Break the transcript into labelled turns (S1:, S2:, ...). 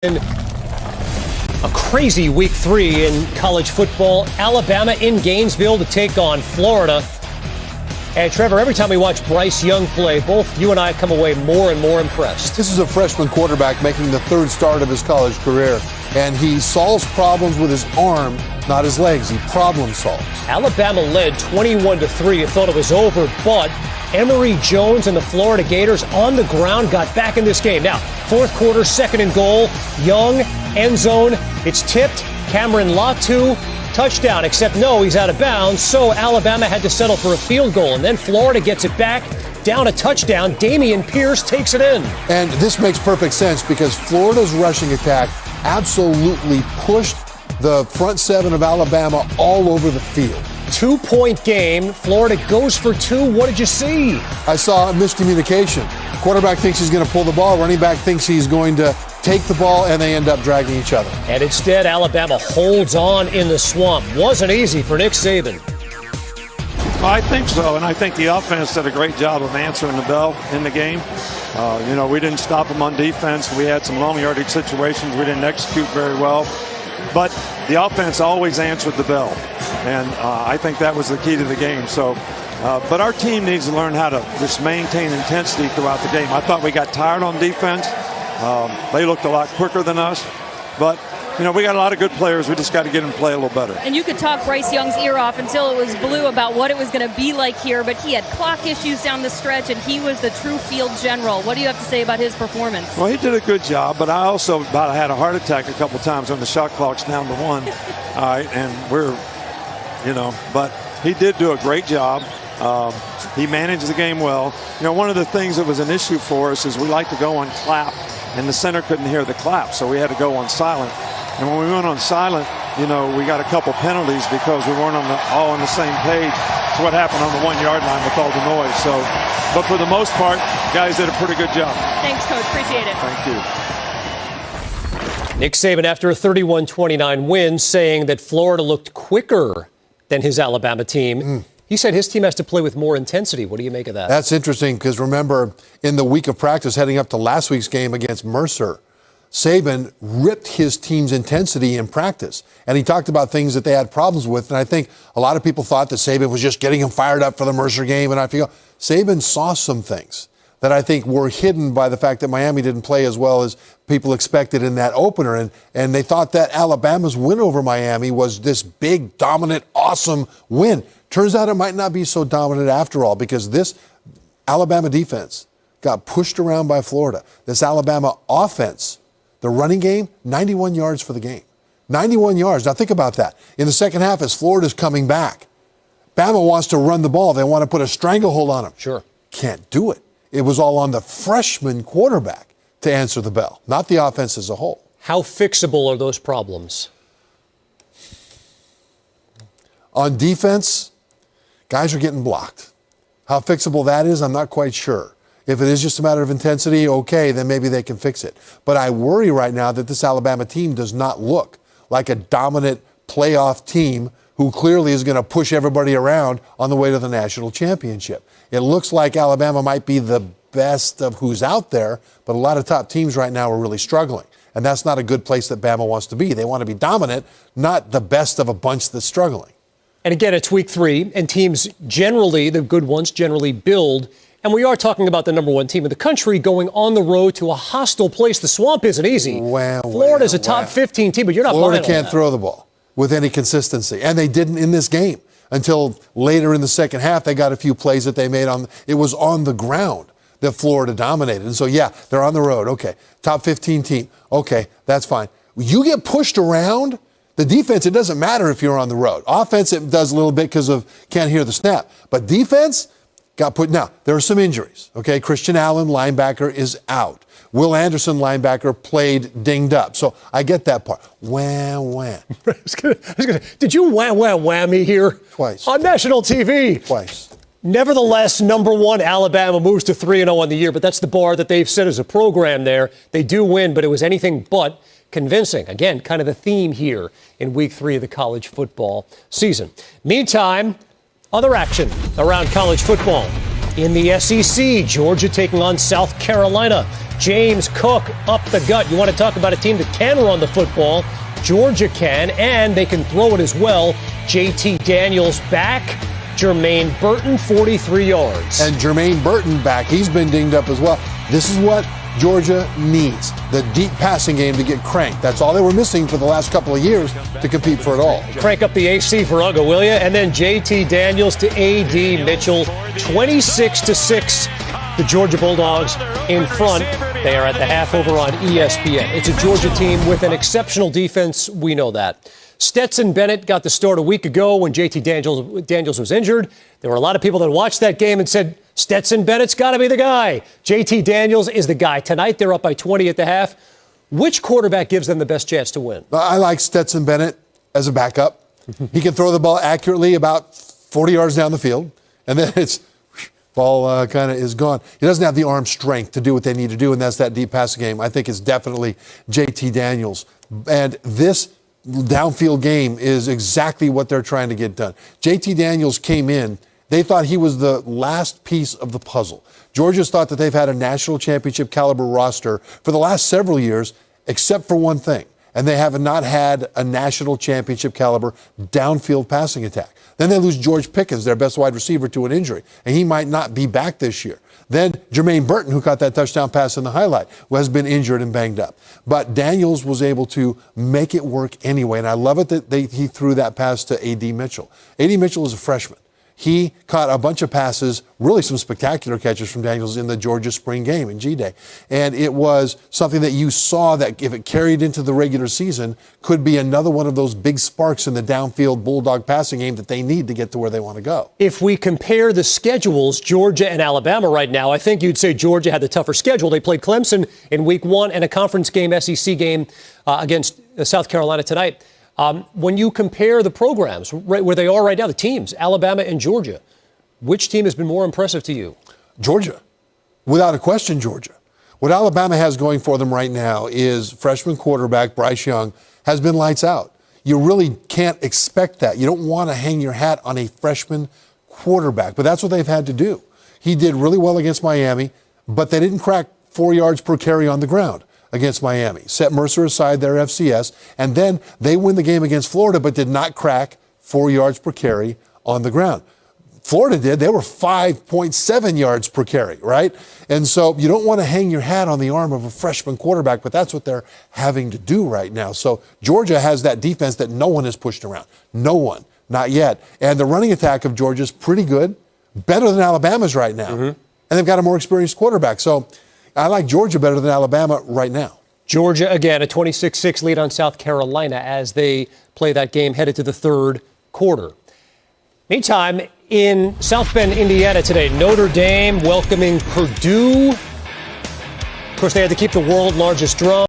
S1: A crazy week 3 in college football. Alabama in Gainesville to take on Florida. And Trevor, every time we watch Bryce Young play, both you and I come away more and more impressed.
S2: This is a freshman quarterback making the third start of his college career. And he solves problems with his arm, not his legs. He problem solves.
S1: Alabama led 21-3. You thought it was over, but Emory Jones and the Florida Gators on the ground got back in this game. Now, fourth quarter, second and goal. Young, end zone. It's tipped. Cameron Latu, touchdown, except no, he's out of bounds. So Alabama had to settle for a field goal. And then Florida gets it back, down a touchdown. Dameon Pierce takes it in.
S2: And this makes perfect sense because Florida's rushing attack absolutely pushed the front seven of Alabama all over the field.
S1: 2-point game. Florida goes for two. What did you see?
S2: I saw miscommunication. Quarterback thinks he's going to pull the ball. Running back thinks he's going to take the ball, and they end up dragging each other.
S1: And instead, Alabama holds on in the swamp. Wasn't easy for Nick Saban.
S3: Well, I think so, and I think the offense did a great job of answering the bell in the game. We didn't stop them on defense. We had some long yardage situations. We didn't execute very well. But the offense always answered the bell, and I think that was the key to the game. So, but our team needs to learn how to just maintain intensity throughout the game. I thought we got tired on defense. They looked a lot quicker than us, but we got a lot of good players. We just got to get them to play a little better.
S4: And you could talk Bryce Young's ear off until it was blue about what it was going to be like here, but he had clock issues down the stretch, and he was the true field general. What do you have to say about his performance?
S3: Well, he did a good job, but I also about had a heart attack a couple times when the shot clock's down to 1. All right, and we're, but he did do a great job. He managed the game well. One of the things that was an issue for us is we like to go on clap, and the center couldn't hear the clap, so we had to go on silent. And when we went on silent, we got a couple penalties because we weren't all on the same page. It's what happened on the 1-yard line with all the noise. So, but for the most part, guys did a pretty good job.
S4: Thanks, Coach. Appreciate it.
S3: Thank you.
S1: Nick Saban, after a 31-29 win, saying that Florida looked quicker than his Alabama team. He said his team has to play with more intensity. What do you make of that?
S2: That's interesting because remember, in the week of practice heading up to last week's game against Mercer, Saban ripped his team's intensity in practice. And he talked about things that they had problems with. And I think a lot of people thought that Saban was just getting him fired up for the Mercer game. And I feel Saban saw some things that I think were hidden by the fact that Miami didn't play as well as people expected in that opener. And they thought that Alabama's win over Miami was this big, dominant, awesome win. Turns out it might not be so dominant after all because this Alabama defense got pushed around by Florida. This Alabama offense, the running game, 91 yards for the game. 91 yards. Now think about that. In the second half, as Florida's coming back, Bama wants to run the ball. They want to put a stranglehold on him.
S1: Sure.
S2: Can't do it. It was all on the freshman quarterback to answer the bell, not the offense as a whole.
S1: How fixable are those problems?
S2: On defense, guys are getting blocked. How fixable that is, I'm not quite sure. If it is just a matter of intensity, okay, then maybe they can fix it. But I worry right now that this Alabama team does not look like a dominant playoff team who clearly is going to push everybody around on the way to the national championship. It looks like Alabama might be the best of who's out there, but a lot of top teams right now are really struggling. And that's not a good place that Bama wants to be. They want to be dominant, not the best of a bunch that's struggling.
S1: And again, it's week 3, and teams generally, the good ones, generally build. And we are talking about the number 1 team in the country going on the road to a hostile place. The swamp isn't easy. Florida's a top 15 team, but you're not buying
S2: Florida
S1: on
S2: can't
S1: that.
S2: throw the ball with any consistency. And they didn't in this game until later in the second half. They got a few plays that they made it was on the ground that Florida dominated. And so, yeah, they're on the road. Okay. Top 15 team. Okay. That's fine. You get pushed around. The defense, it doesn't matter if you're on the road. Offense, it does a little bit because of can't hear the snap. But defense got put. Now, there are some injuries. Okay. Christian Allen, linebacker, is out. Will Anderson, linebacker, played dinged up. So I get that part. Wham, wham.
S1: Did you wham me here?
S2: Twice.
S1: On national TV.
S2: Twice.
S1: Nevertheless, number 1, Alabama moves to 3-0 on the year, but that's the bar that they've set as a program there. They do win, but it was anything but convincing. Again, kind of the theme here in week 3 of the college football season. Meantime, other action around college football. In the SEC, Georgia taking on South Carolina. James Cook up the gut. You want to talk about a team that can run the football? Georgia can, and they can throw it as well. JT Daniels back. Jermaine Burton, 43 yards.
S2: And Jermaine Burton back. He's been dinged up as well. This is what Georgia needs, the deep passing game to get cranked. That's all they were missing for the last couple of years to compete for it all.
S1: Crank up the AC for Uga, will you? And then JT Daniels to A.D. Mitchell, 26-6. The Georgia Bulldogs in front. They are at the half over on ESPN. It's a Georgia team with an exceptional defense. We know that. Stetson Bennett got the start a week ago when JT Daniels was injured. There were a lot of people that watched that game and said, Stetson Bennett's got to be the guy. JT Daniels is the guy. Tonight, they're up by 20 at the half. Which quarterback gives them the best chance to win?
S2: I like Stetson Bennett as a backup. He can throw the ball accurately about 40 yards down the field, and then it's ball kind of is gone. He doesn't have the arm strength to do what they need to do, and that's that deep passing game. I think it's definitely JT Daniels. And this downfield game is exactly what they're trying to get done. JT Daniels came in. They thought he was the last piece of the puzzle. Georgia's thought that they've had a national championship caliber roster for the last several years, except for one thing, and they have not had a national championship caliber downfield passing attack. Then they lose George Pickens, their best wide receiver, to an injury, and he might not be back this year. Then Jermaine Burton, who caught that touchdown pass in the highlight, has been injured and banged up. But Daniels was able to make it work anyway, and I love it that he threw that pass to A.D. Mitchell. A.D. Mitchell is a freshman. He caught a bunch of passes, really some spectacular catches from Daniels in the Georgia spring game in G-Day. And it was something that you saw that if it carried into the regular season, could be another one of those big sparks in the downfield Bulldog passing game that they need to get to where they want to go.
S1: If we compare the schedules, Georgia and Alabama right now, I think you'd say Georgia had the tougher schedule. They played Clemson in week 1 and a conference game, SEC game against South Carolina tonight. When you compare the programs, right where they are right now, the teams, Alabama and Georgia, which team has been more impressive to you?
S2: Georgia. Without a question, Georgia. What Alabama has going for them right now is freshman quarterback Bryce Young has been lights out. You really can't expect that. You don't want to hang your hat on a freshman quarterback, but that's what they've had to do. He did really well against Miami, but they didn't crack 4 yards per carry on the ground against Miami. Set Mercer aside, their FCS, and then they win the game against Florida, but did not crack 4 yards per carry on the ground. Florida did. They were 5.7 yards per carry, right? And so you don't want to hang your hat on the arm of a freshman quarterback, but that's what they're having to do right now. So Georgia has that defense that no one has pushed around. No one, not yet. And the running attack of Georgia is pretty good, better than Alabama's right now. And they've got a more experienced quarterback. So I like Georgia better than Alabama right now.
S1: Georgia, again, a 26-6 lead on South Carolina as they play that game headed to the third quarter. Meantime, in South Bend, Indiana today, Notre Dame welcoming Purdue. Of course, they had to keep the world's largest drum.